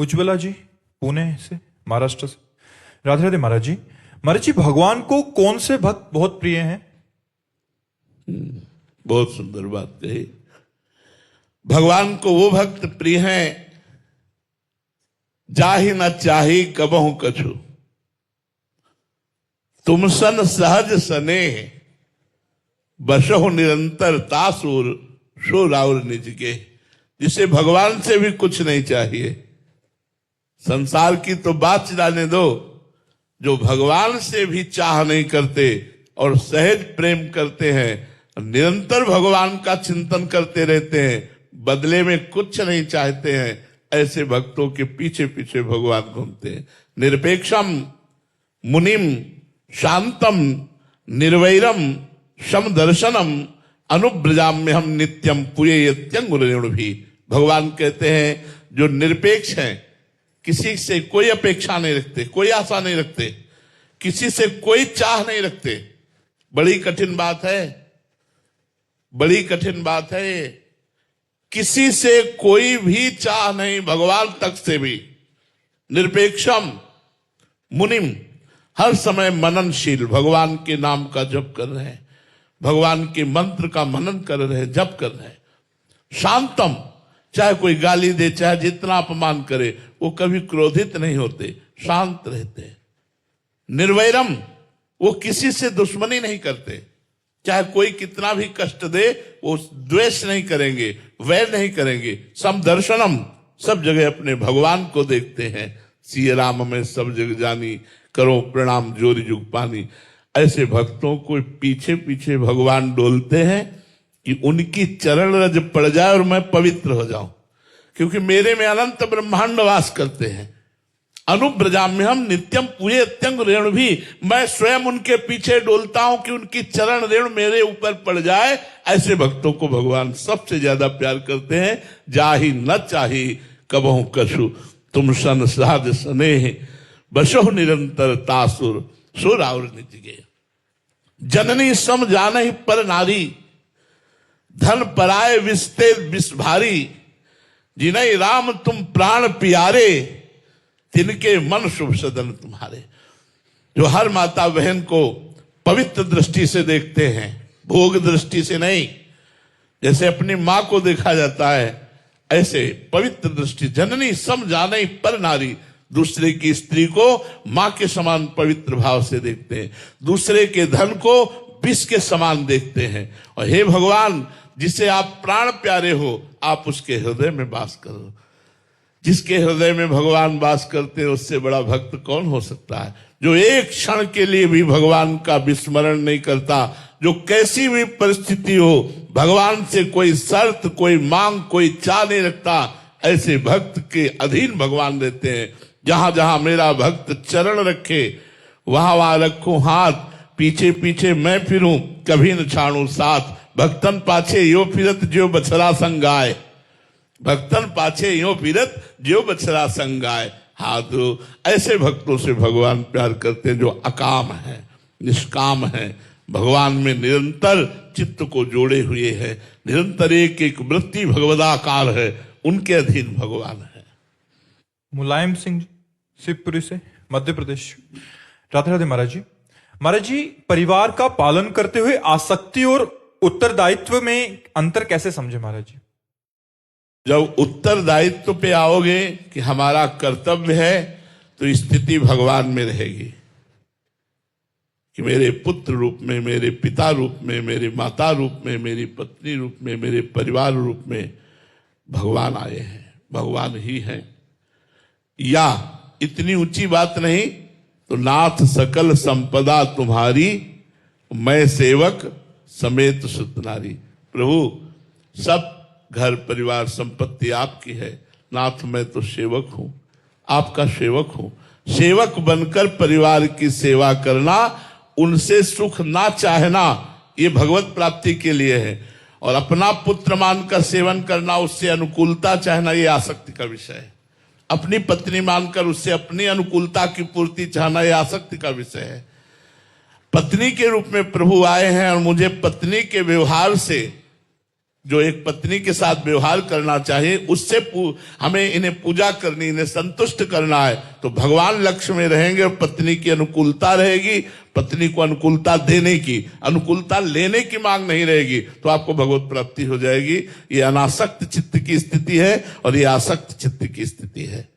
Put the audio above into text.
उज्ज्वला जी पुणे से, महाराष्ट्र से। राधे राधे महाराज जी। महाराज जी, भगवान को कौन से भक्त बहुत प्रिय हैं? बहुत सुंदर बात कही। भगवान को वो भक्त प्रिय हैं जाहि न चाही कबहु कछु, तुम सन सहज स्नेह, बसहु निरंतर तासुर सो राउर निज के। जिसे भगवान से भी कुछ नहीं चाहिए, संसार की तो बात जाने दो, जो भगवान से भी चाह नहीं करते और सहज प्रेम करते हैं, निरंतर भगवान का चिंतन करते रहते हैं, बदले में कुछ नहीं चाहते हैं, ऐसे भक्तों के पीछे पीछे भगवान घूमते हैं। निरपेक्षम मुनिम शांतम निर्वैरम शम दर्शनम अनुब्रजाम्य हम नित्यम पुयत्यंगुरेणु भी। भगवान कहते हैं जो निरपेक्ष हैं, किसी से कोई अपेक्षा नहीं रखते, कोई आशा नहीं रखते, किसी से कोई चाह नहीं रखते। बड़ी कठिन बात है, बड़ी कठिन बात है। किसी से कोई भी चाह नहीं, भगवान तक से भी। निरपेक्षम मुनिम, हर समय मननशील, भगवान के नाम का जप कर रहे हैं, भगवान के मंत्र का मनन कर रहे हैं, जप कर रहे हैं। शांतम, चाहे कोई गाली दे, चाहे जितना अपमान करे, वो कभी क्रोधित नहीं होते, शांत रहते हैं। निर्वैरम, वो किसी से दुश्मनी नहीं करते, चाहे कोई कितना भी कष्ट दे वो द्वेष नहीं करेंगे, वैर नहीं करेंगे। समदर्शनम, सब जगह अपने भगवान को देखते हैं। सिय राम में सब जग जानी, करो प्रणाम जोरी जुग पानी। ऐसे भक्तों को पीछे पीछे भगवान डोलते हैं कि उनकी चरण रज पड़ जाए और मैं पवित्र हो जाऊं, क्योंकि मेरे में अनंत ब्रह्मांड वास करते हैं। अनुब्रजाम्य हम नित्यम पूरे अत्यंग रेणु भी, मैं स्वयं उनके पीछे डोलता हूं कि उनकी चरण रेणु मेरे ऊपर पड़ जाए। ऐसे भक्तों को भगवान सबसे ज्यादा प्यार करते हैं। जाहि न चाही कबहु कछु, तुम सन सहज स्नेह, बसहु निरंतर तासुर सो राउर निज गे। जननी सम जानहि पर नारी, धन पराय विस्ते विष भारी। जिनहि राम तुम प्राण प्यारे, तिनके मन शुभ सदन तुम्हारे। जो हर माता बहन को पवित्र दृष्टि से देखते हैं, भोग दृष्टि से नहीं। जैसे अपनी मां को देखा जाता है, ऐसे पवित्र दृष्टि। जननी सम जाने पर नारी, दूसरे की स्त्री को मां के समान पवित्र भाव से देखते हैं, दूसरे के धन को विष के समान देखते हैं। और हे भगवान, जिसे आप प्राण प्यारे हो, आप उसके हृदय में वास करो। जिसके हृदय में भगवान वास करते हैं, उससे बड़ा भक्त कौन हो सकता है? जो एक क्षण के लिए भी भगवान का विस्मरण नहीं करता, जो कैसी भी परिस्थिति हो भगवान से कोई शर्त, कोई मांग, कोई चाह नहीं रखता, ऐसे भक्त के अधीन भगवान रहते हैं। जहां जहां मेरा भक्त चरण रखे, वहां वहां रखूं हाथ, पीछे पीछे मैं फिरूं, कभी न छाड़ू साथ। भक्तन पाछे यो फिरत जो बछड़ा संगाय, भक्तन पाछे यो फिरत जो बछड़ा संगाय। हाथ, ऐसे भक्तों से भगवान प्यार करते हैं, जो अकाम है, निष्काम है, भगवान में निरंतर चित्त को जोड़े हुए हैं, निरंतर एक एक वृत्ति भगवदाकार है, उनके अधीन भगवान है। मुलायम सिंह जी, शिवपुरी से, मध्य प्रदेश। राधे राधे महाराज जी। महाराज जी, परिवार का पालन करते हुए आसक्ति और उत्तरदायित्व में अंतर कैसे समझे महाराज जी? जब उत्तरदायित्व पे आओगे कि हमारा कर्तव्य है, तो स्थिति भगवान में रहेगी कि मेरे पुत्र रूप में, मेरे पिता रूप में, मेरे माता रूप में, मेरी पत्नी रूप में, मेरे परिवार रूप में भगवान आए हैं, भगवान ही हैं। या इतनी ऊंची बात नहीं तो नाथ सकल संपदा तुम्हारी, मैं सेवक समेत सुतनारी। प्रभु, सब घर परिवार संपत्ति आपकी है, नाथ मैं तो सेवक हूं, आपका सेवक हूं। सेवक बनकर परिवार की सेवा करना, उनसे सुख ना चाहना, ये भगवत प्राप्ति के लिए है। और अपना पुत्र मानकर सेवन करना, उससे अनुकूलता चाहना, ये आसक्ति का विषय है। अपनी पत्नी मानकर उससे अपनी अनुकूलता की पूर्ति चाहना, यह आसक्ति का विषय है। पत्नी के रूप में प्रभु आए हैं और मुझे पत्नी के व्यवहार से जो एक पत्नी के साथ व्यवहार करना चाहिए, उससे हमें इन्हें पूजा करनी, इन्हें संतुष्ट करना है, तो भगवान लक्ष्य में रहेंगे और पत्नी की अनुकूलता रहेगी, पत्नी को अनुकूलता देने की, अनुकूलता लेने की मांग नहीं रहेगी, तो आपको भगवत प्राप्ति हो जाएगी। ये अनासक्त चित्त की स्थिति है और ये आसक्त चित्त की स्थिति है।